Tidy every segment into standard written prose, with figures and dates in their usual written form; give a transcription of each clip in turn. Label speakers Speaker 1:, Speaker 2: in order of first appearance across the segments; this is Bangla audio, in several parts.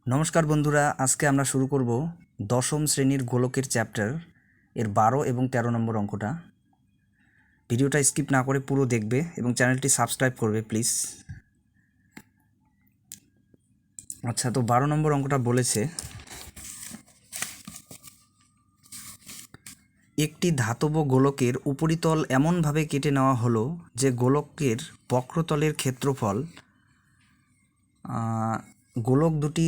Speaker 1: নমস্কার বন্ধুরা, আজকে আমরা শুরু করব দশম শ্রেণীর গোলকের চ্যাপ্টার এর 12 এবং 13 নম্বর অঙ্কটা। ভিডিওটা স্কিপ না করে পুরো দেখবে এবং চ্যানেলটি সাবস্ক্রাইব করবে প্লিজ। আচ্ছা, তো 12 নম্বর অঙ্কটা বলেছে একটি ধাতব গোলকের উপরিতল এমনভাবে কেটে নেওয়া হলো যে গোলকের বক্রতলের ক্ষেত্রফল গোলক দুটি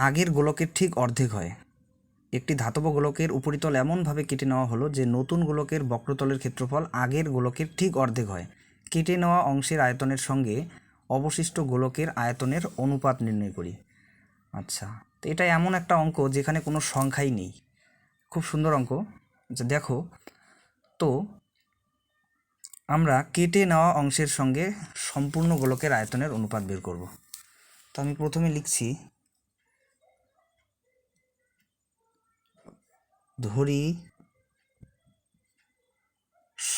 Speaker 1: আগের গোলকের ঠিক অর্ধেক হয়। একটি ধাতব গোলকের উপরিতল এমনভাবে কেটে নেওয়া হলো যে নতুন গোলকের বক্রতলের ক্ষেত্রফল আগের গোলকের ঠিক অর্ধেক হয়। কেটে নেওয়া অংশের আয়তনের সঙ্গে অবশিষ্ট গোলকের আয়তনের অনুপাত নির্ণয় করি। আচ্ছা, তো এটা এমন একটা অঙ্ক যেখানে কোনো সংখ্যাই নেই। খুব সুন্দর অঙ্ক। আচ্ছা দেখো, তো আমরা কেটে নেওয়া অংশের সঙ্গে সম্পূর্ণ গোলকের আয়তনের অনুপাত বের করব। তো আমি প্রথমে লিখছি, ধরি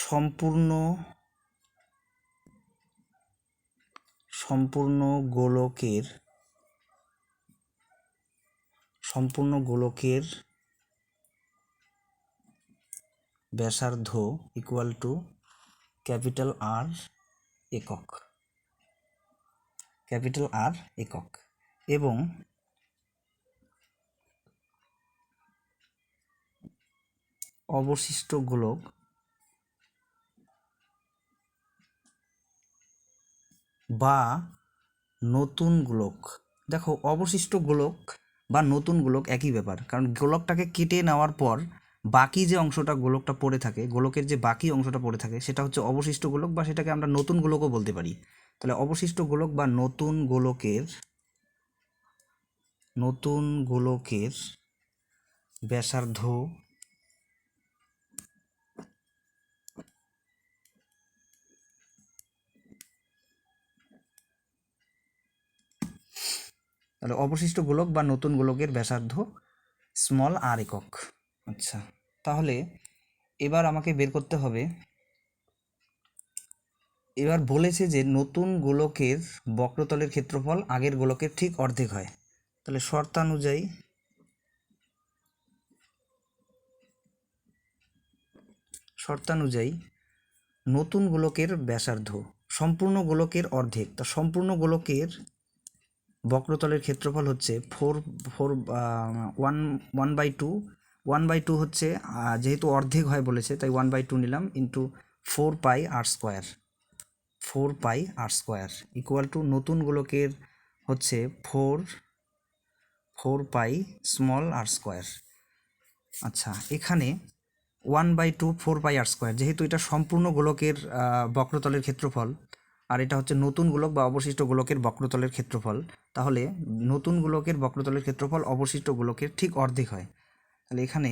Speaker 1: সম্পূর্ণ গোলকের ব্যাসার্ধ ইকুয়াল টু ক্যাপিটাল আর একক এবং অবশিষ্ট গোলক বা নতুন গোলক। দেখো, অবশিষ্ট গোলক বা নতুন গোলক একই ব্যাপার, কারণ গোলকটাকে কেটে নেওয়ার পর বাকি যে অংশটা গোলকটা পড়ে থাকে, গোলকের যে বাকি অংশটা পড়ে থাকে সেটা হচ্ছে অবশিষ্ট গোলক, বা সেটাকে আমরা নতুন গোলকও বলতে পারি। তাহলে অবশিষ্ট গোলক বা নতুন গোলকের ব্যাসার্ধ তাহলে অবশিষ্ট গোলক বা নতুন গোলকের ব্যাসার্ধ স্মল আর একক। আচ্ছা, তাহলে এবার আমাকে বের করতে হবে, এবার বলেছে যে নতুন গোলকের বক্রতলের ক্ষেত্রফল আগের গোলকের ঠিক অর্ধেক হয়। তাহলে শর্তানুযায়ী নতুন গোলকের ব্যাসার্ধ সম্পূর্ণ গোলকের অর্ধেক। তা সম্পূর্ণ গোলকের বক্রতলের ক্ষেত্রফল হচ্ছে ওয়ান বাই টু হচ্ছে, যেহেতু অর্ধেক হয় বলেছে তাই 1/2 নিলাম, ইন্টু 4πr² ইকুয়াল টু নতুন গোলকের হচ্ছে 4π স্মল r²। আচ্ছা, এখানে 1/2 4πr², যেহেতু এটা সম্পূর্ণ গোলকের বক্রতলের ক্ষেত্রফল আর এটা হচ্ছে নতুন গোলক বা অবশিষ্ট গোলকের বক্রতলের ক্ষেত্রফল, তাহলে নতুন গোলকের বক্রতলের ক্ষেত্রফল অবশিষ্ট গোলকের ঠিক অর্ধেক হয়। তাহলে এখানে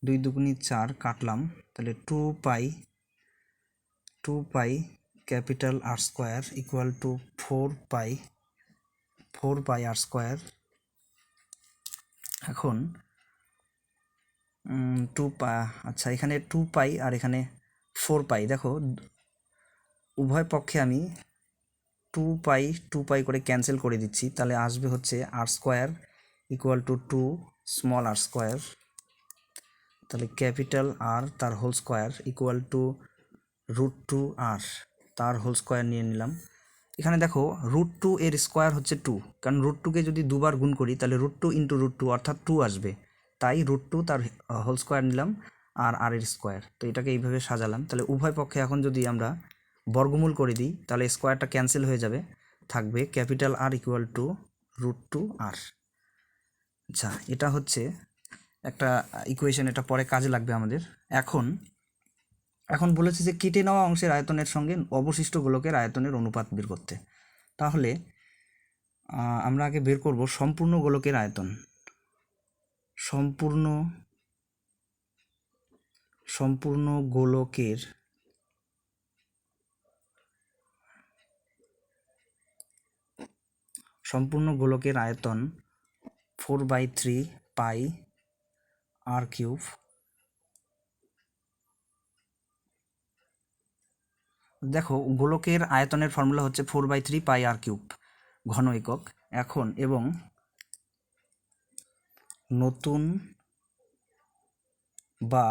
Speaker 1: 2 দুগুণী 4 কাটলাম, তাহলে 2π capital r² equal to 4πr²। এখন আচ্ছা, এখানে 2π আর এখানে 4π, দেখো উভয় পক্ষে আমি 2π করে ক্যান্সেল করে দিচ্ছি, তাহলে আসবে হচ্ছে r² equal to 2 small r², তাহলে ক্যাপিটাল আর তার whole square equal to √2r তার হোল স্কোয়ার নিয়ে নিলাম। এখানে দেখো √2 এর স্কোয়ার হচ্ছে 2, কারণ √2কে যদি দুবার গুণ করি তাহলে √2 ইন্টু √2 অর্থাৎ 2 আসবে, তাই √2 তার হোল স্কোয়ার নিলাম আর আর এর স্কোয়ার। তো এটাকে এইভাবে সাজালাম। তাহলে উভয় পক্ষে এখন যদি আমরা বর্গমূল করে দিই তাহলে স্কোয়ারটা ক্যান্সেল হয়ে যাবে, থাকবে capital R equal two √2r। আচ্ছা, এটা হচ্ছে একটা ইকুয়েশন, এটা পরে কাজে লাগবে আমাদের। এখন বলেছে যে কেটে নেওয়া অংশের আয়তনের সঙ্গে অবশিষ্ট গোলকের আয়তনের অনুপাত বের করতে। তাহলে আমরা আগে বের করব সম্পূর্ণ গোলকের আয়তন। সম্পূর্ণ গোলকের আয়তন 4/3πr³। দেখো, গোলকের আয়তনের ফর্মুলা হচ্ছে 4/3πr³ ঘন একক, এখন এবং নতুন বা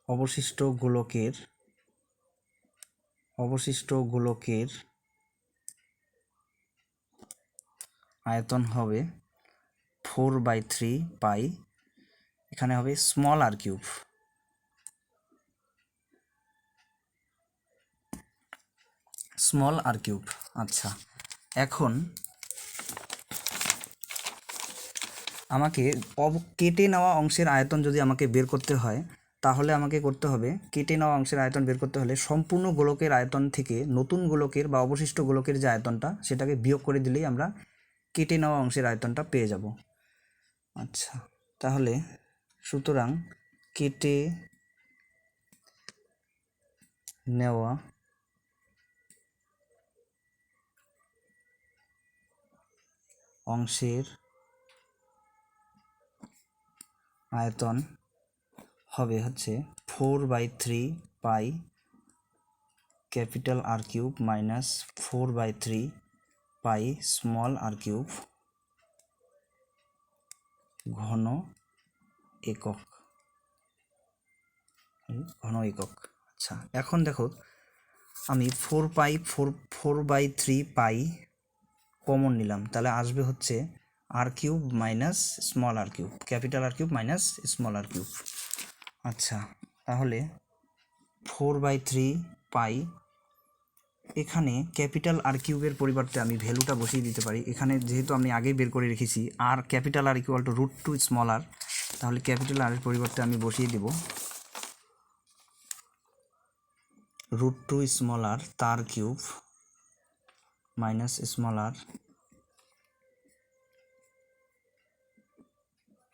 Speaker 1: অবশিষ্ট গোলকের আয়তন হবে 4/3 পাই, এখানে হবে স্মল আর কিউব। আচ্ছা, এখন আমাকে কেটে নেওয়া অংশের আয়তন যদি আমাকে বের করতে হয়, তাহলে আমাকে করতে হবে কেটে নেওয়া অংশের আয়তন বের করতে হলে সম্পূর্ণ গোলকের আয়তন থেকে নতুন গোলকের বা অবশিষ্ট গোলকের যে আয়তনটা সেটাকে বিয়োগ করে দিলেই আমরা কেটে নেওয়া অংশের আয়তনটা পেয়ে যাব। আচ্ছা, তাহলে সুতরাং কেটে নেওয়া অংশের আয়তন হবে হচ্ছে 4/3 pi capital R cube minus 4/3 pi small R cube ঘন একক। আচ্ছা, এখন দেখো আমি 4/3 পাই কমন নিলাম, তাহলে আসবে হচ্ছে R cube minus small R cube, capital R cube minus small R cube. আচ্ছা, তাহলে 4/3 পাই, এখানে ক্যাপিটাল আর কিউবের পরিবর্তে আমি ভ্যালুটা বসিয়ে দিতে পারি। এখানে যেহেতু আমি আগেই বের করে রেখেছি আর capital R equal to √2 small R, তাহলে ক্যাপিটাল আর এর পরিবর্তে আমি বসিয়ে দেব √2 স্মল আর তার কিউব মাইনাস স্মল আর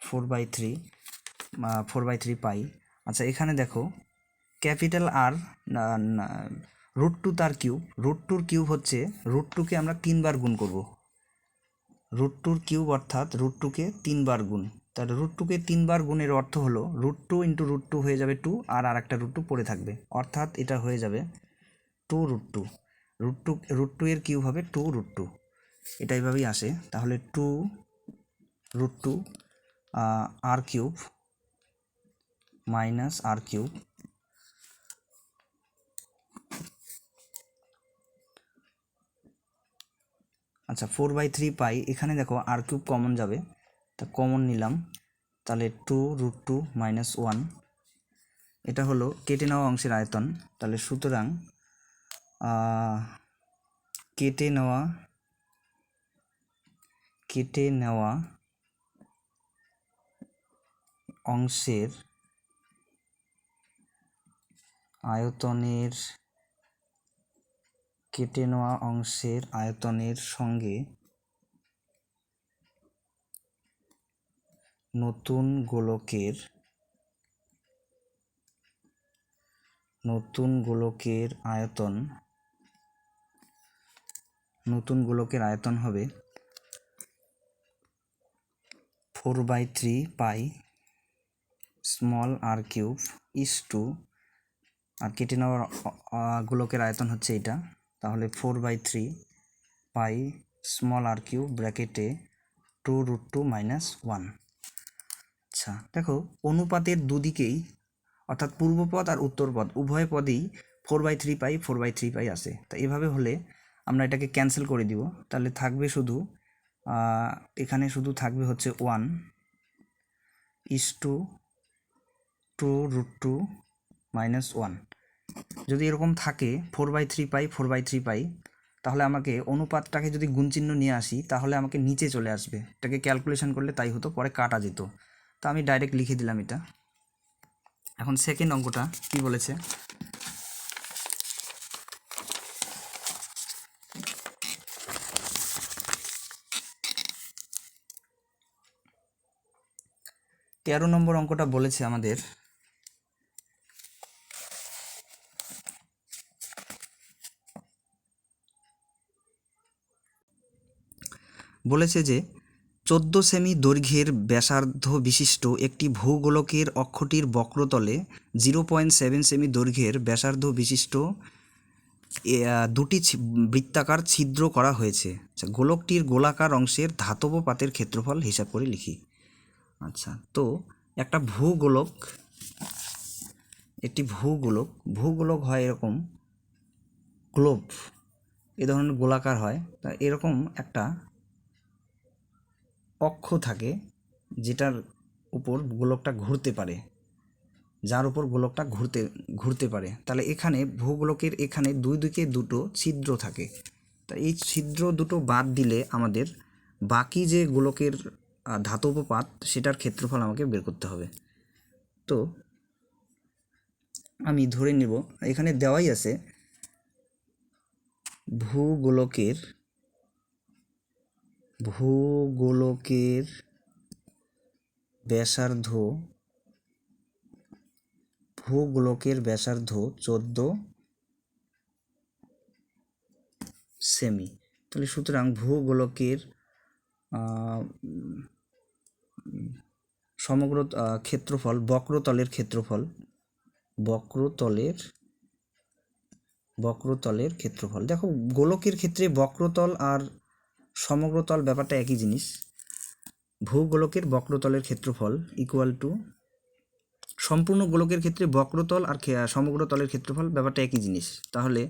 Speaker 1: 4/3 পাই। আচ্ছা, এখানে দেখো ক্যাপিটাল আর √2 তার কিউব, √2 কিউব হচ্ছে √2কে আমরা 3 বার গুণ করব। √2 কিউব অর্থাৎ √2কে 3 বার গুণ, তাহলে √2কে 3 বার গুণের অর্থ হলো √2 × √2 হয়ে যাবে 2, আর একটা √2 পড়ে থাকবে, অর্থাৎ এটা হয়ে যাবে 2√2। √2 এর কিউব হবে 2√2, এটা এইভাবেই আসে। তাহলে 2√2 আর কিউব মাইনাস আর কিউব আচ্ছা 4/3 পাই, এখানে দেখো আর কিউব কমন যাবে, তা কমন নিলাম, তাহলে 2√2 মাইনাস 1, এটা হলো কেটে নেওয়া অংশের আয়তন। তাহলে সুতরাং কেটে নেওয়া অংশের আয়তনের সঙ্গে নতুন গোলকের আয়তন হবে 4/3 pi small R cube is to, আর কেটে নেওয়ার গোলকের আয়তন হচ্ছে এটা, তাহলে 4/3 পাই স্মল আর কিউব ব্র্যাকেটে 2√2 মাইনাস 1। আচ্ছা, দেখো অনুপাতের দুদিকেই অর্থাৎ পূর্বপদ আর উত্তরপদ উভয় পদেই 4/3 পাই 4/3 পাই আসে। তা এভাবে হলে আমরা এটাকে ক্যান্সেল করে দিব, তাহলে থাকবে শুধু এখানে শুধু থাকবে হচ্ছে 1 ইস টু 2√2 মাইনাস 1। যদি এরকম থাকে 4/3 পাই 4/3 পাই, তাহলে আমাকে অনুপাতটাকে যদি গুণচিহ্ন নিয়ে আসি তাহলে আমাকে নিচে চলে আসবে, এটাকে ক্যালকুলেশন করলে তাই হতো, পরে কাটা যেত। তা আমি ডাইরেক্ট লিখে দিলাম এটা। এখন সেকেন্ড অঙ্কটা কি বলেছে, তেরো নম্বর অঙ্কটা বলেছে আমাদের যে 14 সেমি দৈর্ঘ্যের ব্যাসার্ধ বিশিষ্ট একটি ভূগোলকের অক্ষটির বক্রতলে 0.7 সেমি দৈর্ঘ্যের ব্যাসার্ধ বিশিষ্ট দুটি বৃত্তাকার ছিদ্র করা হয়েছে। আচ্ছা, গোলকটির গোলাকার অংশের ধাতব পাতের ক্ষেত্রফল হিসাব করে লিখি। আচ্ছা, তো একটা ভূগোলক হয় এরকম গ্লোব, এ ধরনের গোলাকার হয়। তা এরকম একটা অক্ষ থাকে যেটার উপর গোলকটা ঘুরতে পারে, যার উপর গোলকটা ঘুরতে পারে। তাহলে এখানে ভূগোলকের এখানে দুই দিকে দুটো ছিদ্র থাকে। তা এই ছিদ্র দুটো বাদ দিলে আমাদের বাকি যে গোলকের ধাতব পাত সেটার ক্ষেত্রফল আমাকে বের করতে হবে। তো আমি ধরে নেব, এখানে দেওয়াই আছে ভূগোলকের ব্যাসার্ধ 14 সেমি। তাহলে সুতরাং ভূগোলকের সমগ্র ক্ষেত্রফল, বক্রতলের ক্ষেত্রফল, দেখো গোলকের ক্ষেত্রে বক্রতল আর সমগ্রতল ব্যাপারটা একই জিনিস। ভূগোলকের বক্রতলের ক্ষেত্রফল ইকুয়াল টু, সম্পূর্ণ গোলকের ক্ষেত্রে বক্রতল আর সমগ্রতলের ক্ষেত্রফল ব্যাপারটা একই জিনিস। তাহলে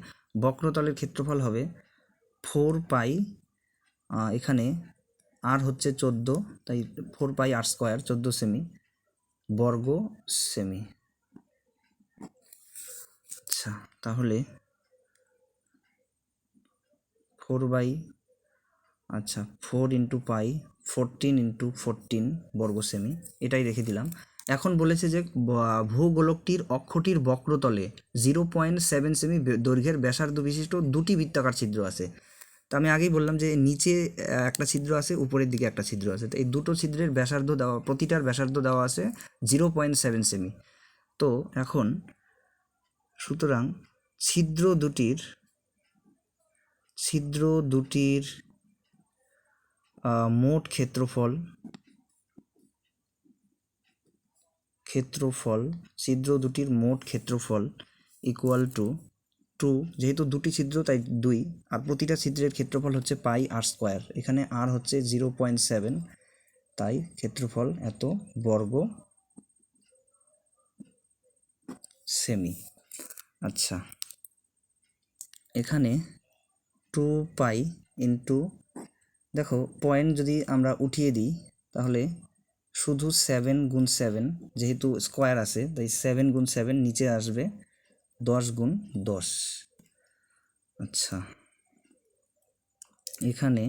Speaker 1: বক্রতলের ক্ষেত্রফল হবে 4 পাই, এখানে আর হচ্ছে 14, তাই 4 পাই আর স্কোয়ার 14 সেমি বর্গ সেমি। আচ্ছা, তাহলে 4 ইন্টু পাই 14 ইন্টু 14 বর্গ সেমি, এটাই রেখে দিলাম। এখন বলেছে যে ভূগোলকটির অক্ষটির বক্রতলে 0.7 সেমি দৈর্ঘ্যের ব্যাসার্ধ বিশিষ্ট দুটি বৃত্তাকার ছিদ্র আছে। তো আমি আগেই বললাম যে নিচে একটা ছিদ্র আছে, উপরের দিকে একটা ছিদ্র আছে। তো এই দুটো ছিদ্রের ব্যাসার্ধ দেওয়া, প্রতিটার ব্যাসার্ধ দেওয়া আছে 0.7 সেমি। তো এখন সুতরাং ছিদ্র দুটির মোট ক্ষেত্রফল ছিদ্র দুটির মোট ক্ষেত্রফল ইকুয়াল টু 2, যেহেতু দুটি ছিদ্র তাই 2, আর প্রতিটা ছিদ্রের ক্ষেত্রফল হচ্ছে পাই আর স্কোয়ার, এখানে আর হচ্ছে 0.7, তাই ক্ষেত্রফল এত বর্গ সেমি। আচ্ছা, এখানে 2 পাই ইন্টু, দেখো পয়েন্ট যদি আমরা উঠিয়ে দিই তাহলে শুধু 7 গুণ 7, যেহেতু স্কোয়ার আছে তাই 7 গুণ 7 নিচে আসবে 10 গুণ 10। আচ্ছা, এখানে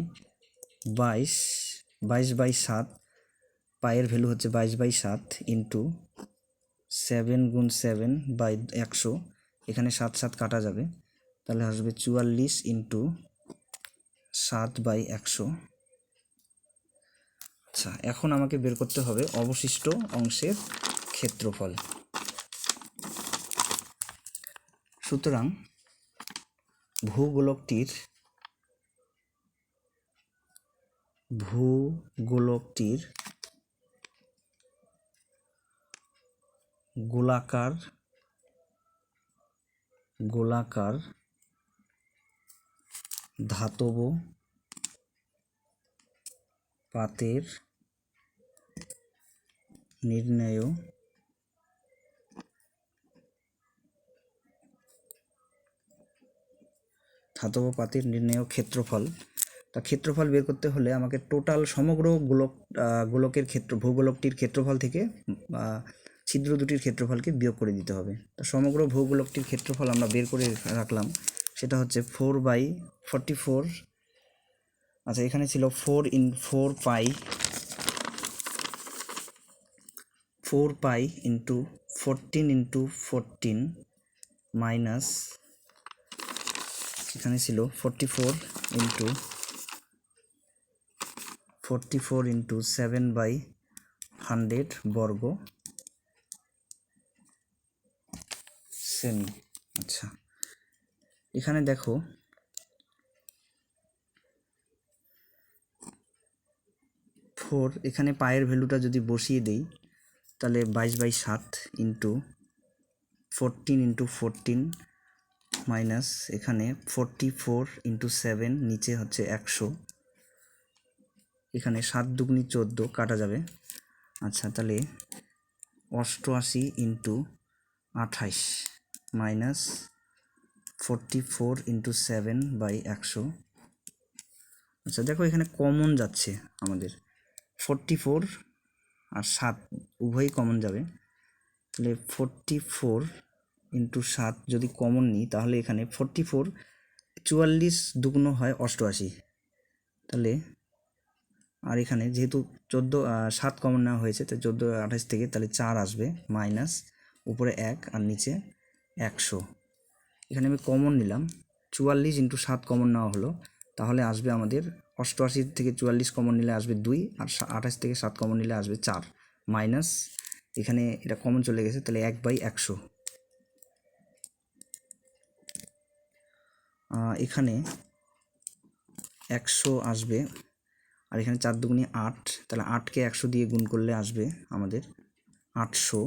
Speaker 1: 22 বাই 7, পায়ের ভ্যালু হচ্ছে 22 বাই 7 ইন্টু 7 গুণ 7 বাই 100, এখানে 7 7 কাটা যাবে, তাহলে আসবে 44 ইন্টু 7 বাই 100। আচ্ছা, এখন আমাকে বের করতে হবে অবশিষ্ট অংশের ক্ষেত্রফল। সুতরাং ভূগোলকটির গোলাকার ধাতব পাতের নির্ণেয় ক্ষেত্রফল। তা ক্ষেত্রফল বের করতে হলে আমাকে টোটাল সমগ্র গোলকের ভূগোলকটির ক্ষেত্রফল থেকে ছিদ্র দুটির ক্ষেত্রফলকে বিয়োগ করে দিতে হবে। তো সমগ্র ভূগোলকটির ক্ষেত্রফল আমরা বের করে রাখলাম, সেটা হচ্ছে 4/44। আচ্ছা, এখানে ছিল 4 পাই ইন্টু 14 ইন্টু 14 মাইনাস, এখানে ছিল 44 ইন্টু 7/100 বর্গ সেমি। আচ্ছা, এখানে দেখো 4, এখানে পায়ের ভ্যালুটা যদি বসিয়ে দেই তাহলে 22 বাই 7 ইন্টু 14 ইন্টু 14 মাইনাস এখানে 44 ইন্টু 7 নিচে হচ্ছে 100, এখানে 7 দুগুনি 14 কাটা যাবে। আচ্ছা তাহলে 88 ইন্টু 28 মাইনাস 44 ইন্টু 7 বাই 100। আচ্ছা দেখো এখানে কমন যাচ্ছে আমাদের 44 আর 7 উভয়ই কমন যাবে, তাহলে 44 ইন্টু 7 যদি কমন নিই তাহলে এখানে 44 44 দুগুণ হয় 88, তাহলে আর এখানে যেহেতু 7 কমন নেওয়া হয়েছে তাই 14 28 থেকে তাহলে 4 আসবে, মাইনাস উপরে 1 আর নিচে 100। এখানে আমি কমন নিলাম 44 ইন্টু 7 কমন নেওয়া হলো, তাহলে আসবে আমাদের 88 থেকে 44 কমন নিলে আসবে 2, আর 28 থেকে 7 কমন নিলে আসবে 4, মাইনাস এখানে এটা কমন চলে গেছে তাহলে 1/100। এখানে 100 আসবে, আর এখানে 4 দুগুনি 8, তাহলে 8কে 100 দিয়ে গুণ করলে আসবে আমাদের 800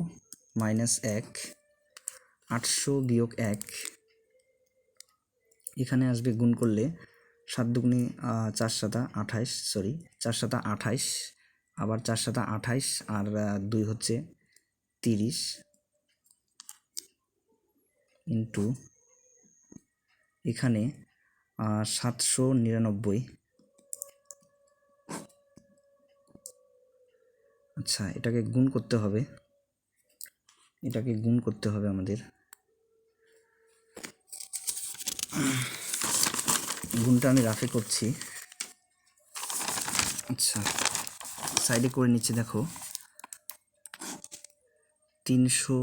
Speaker 1: মাইনাস 1, 800 বিয়োগ 1, এখানে আসবে গুণ করলে 7 দুগুনি 4 সাতা 28, সরি 4 সাতা 28, আবার 4 সাতা 28 আর 2 হচ্ছে 30 ইন্টু এখানে 799। আচ্ছা এটাকে গুণ করতে হবে, আমাদের গুণটা আমি রাফে করছি। আচ্ছা সাইডে করে নিচ্ছি, দেখো 300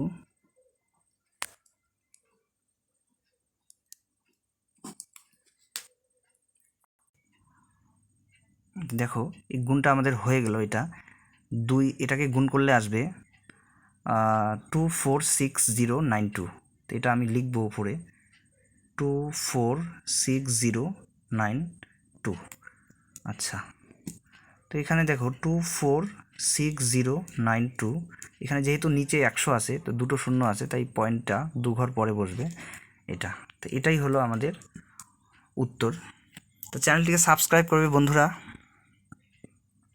Speaker 1: দেখো এই গুণটা আমাদের হয়ে গেল, এটা 2, এটাকে গুণ করলে আসবে 246092, তো এটা আমি লিখবো উপরে 246092। আচ্ছা তো এখানে দেখো 246092, এখানে যেহেতু নিচে 100 আছে তো দুটো শূন্য আছে তাই পয়েন্টটা 2 ঘর পরে বসবে এটা। তো এটাই হলো আমাদের উত্তর। তো চ্যানেলটিকে সাবস্ক্রাইব করবে বন্ধুরা।